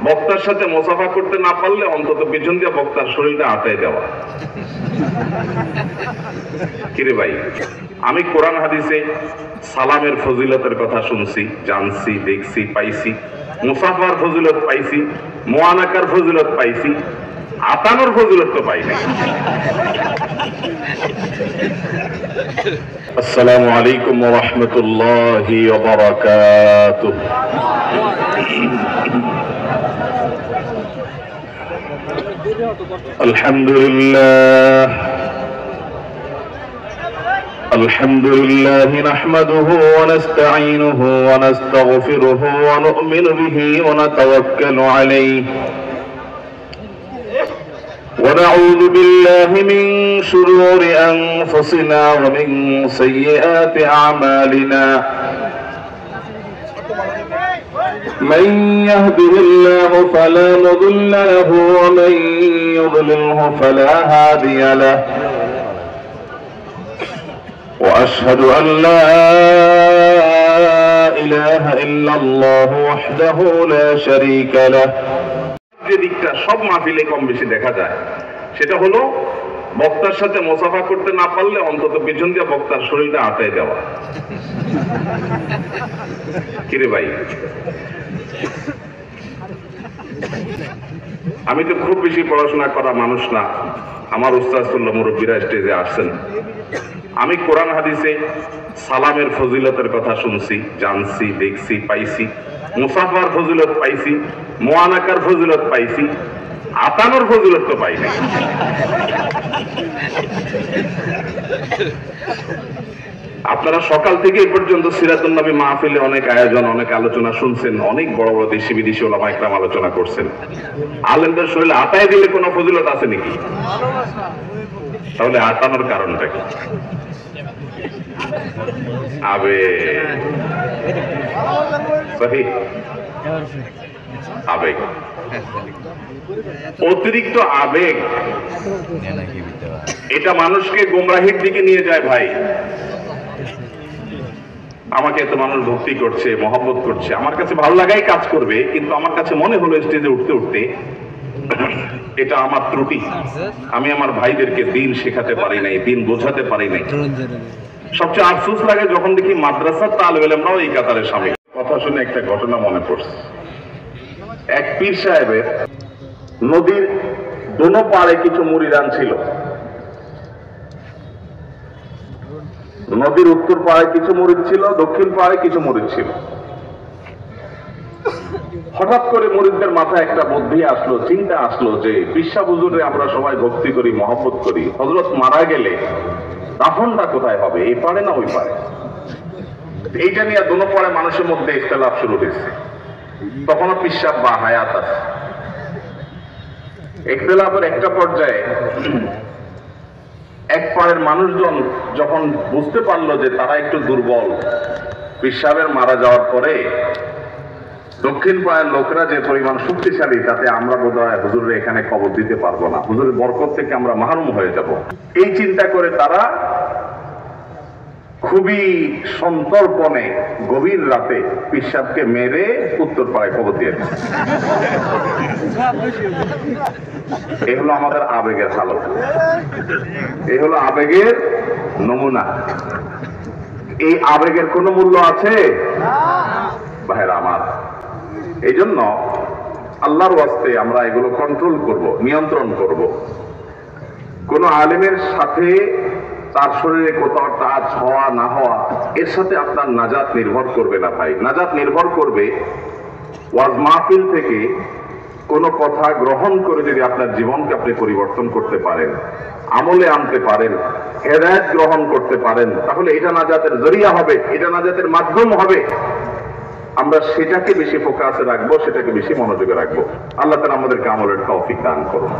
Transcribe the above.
বক্তার সাথে মোসাফা করতে না পারলে অন্তত পেছন দিয়ে বক্তার শরীরটা আটায় দেওয়া। কিরে ভাই, আমি কোরআন হাদিসে সালামের ফজিলতের কথা শুনছি, জানছি, দেখছি, পাইছি, মুসাফার ফজিলত পাইছি, মুআনাকার ফজিলত পাইছি, আতানোর ফজিলত তো পাই নাই। আসসালামু আলাইকুম ওয়া রাহমাতুল্লাহি ওয়া বারাকাতুহু। আলহামদুলিল্লাহ নাহমাদুহু ওয়া নাস্তাঈনুহু ওয়া নাস্তাগফিরুহু ওয়া নু'মিনু বিহি ওয়া নাতাওয়াক্কালু আলাইহি ওয়া নাউযু বিল্লাহি মিন শুরুরি আনফুসিনা ওয়া মিন সাইয়্যাতি আ'মালিনা। من يهده الله فلا مضل له ومن يضلله فلا هادي له وأشهد أن لا إله إلا الله وحده لا شريك له। যে দিকটা সব মাহফিলে কম বেশি দেখা যায় সেটা হলো বক্তার সাথে মোসাফা করতে না পারলে অন্তত পেছন দিয়ে বক্তার শরীরটা আটায় দেওয়া। কিরে ভাই, আমি তো খুব বেশি পড়াশোনা করা মানুষ না, আমার উস্তাদুল্লাহ মুরব্বীরা স্টেজে আসছেন। আমি কোরআন হাদিসে সালামের ফজিলতের কথা শুনছি, জানছি, দেখছি, পাইছি, মুসাফার ফজিলত পাইছি, মুআনাকার ফজিলত পাইছি, আতানোর ফজিলত তো পাই নাই। আপনারা সকাল থেকে এই পর্যন্ত সিরাতুন নবী মাহফিলে অনেক আয়োজন, অনেক আলোচনা শুনছেন, অনেক বড় বড় দেশি বিদেশি ওলামা ইকরাম আলোচনা করছেন। আলেমদের শরীরে আটায় দিলে কোনো ফজিলত আছে নাকি? তাহলে আটানোর কারণটা কি? আবেগ, অতিরিক্ত আবেগ, এটা মানুষকে গোমরাহির দিকে নিয়ে যায়। ভাই, আমাকে এত মানুষ ভক্তি করছে, মহব্বত করছে, আমার কাছে ভালো লাগাই কাজ করবে, কিন্তু আমার কাছে মনে হলো স্টেজে উঠতে উঠতে এটা আমার ত্রুটি, আমি আমার ভাইদেরকে দিন শেখাতে পারি নাই, দিন বোঝাতে পারি নাই। সবচেয়ে আফসোস লাগে যখন দেখি মাদ্রাসার তালেব ইলমরাও এই কাতারে সামিল। কথা শুনে একটা ঘটনা মনে পড়ছে। এক পীর সাহেবের নদীর দোনো পাড়ে কিছু মুরিদান ছিল। নদীর উত্তর পাড়ে কিছু মুরিদ ছিল, দক্ষিণ পাড়ে কিছু মুরিদ ছিল। হঠাৎ করে মুরিদদের মাথায় একটা বুদ্ধি আসলো, চিন্তা আসলো যে পিসা হুজুরে আমরা সবাই ভক্তি করি, মহব্বত করি, হযরত মারা গেলে দাফনটা কোথায় হবে, এই পারে না ওই পারে? এইটা নিয়ে দোনো পাড়ে মানুষের মধ্যে ইখতিলাফ শুরু হয়েছে। তখনও পিসা বা হায়াত আছে। ইখতিলাফের একটা পর্যায়ে এক পাড়ের মানুষজন যখন বুঝতে পারলো যে তারা একটু দুর্বল, পীর সাহেবের মারা যাওয়ার পরে দক্ষিণ পাড়ের লোকরা যে পরিমাণ শক্তিশালী, তাতে আমরা বোধহয় হুজুরের এখানে কবর দিতে পারবো না, হুজুরের বরকত থেকে আমরা মাহরুম হয়ে যাব। এই চিন্তা করে তারা খুবই সন্তর্পণে গভীর রাতে পীর সাহেবকে মেরে উত্তর পাড়ায় কবর দিয়ে দিচ্ছে। এই হলো আমাদের আবেগের হালত, এই হলো আবেগের নমুনা। এই আবেগের কোনো মূল্য আছে ভাইরা আমার? এই জন্য আল্লাহর ওয়াস্তে আমরা এগুলো কন্ট্রোল করব, নিয়ন্ত্রণ করব। কোন আলেমের সাথে তার শরীরে কোথাও টাচ হওয়া না হওয়া, এর সাথে আপনার নাজাত নির্ভর করবে না ভাই। নাজাত নির্ভর করবে ওয়াজ মাহফিল থেকে কোনো কথা গ্রহণ করে যদি আপনার জীবনকে আপনি পরিবর্তন করতে পারেন, আমলে আনতে পারেন, হেদায়েত গ্রহণ করতে পারেন, তাহলে এটা নাজাতের জরিয়া হবে, এটা নাজাতের মাধ্যম হবে। আমরা সেটাকে বেশি ফোকাসে রাখবো, সেটাকে বেশি মনোযোগে রাখবো। আল্লাহ তাআলা আমাদেরকে আমলের তৌফিক দান করুন।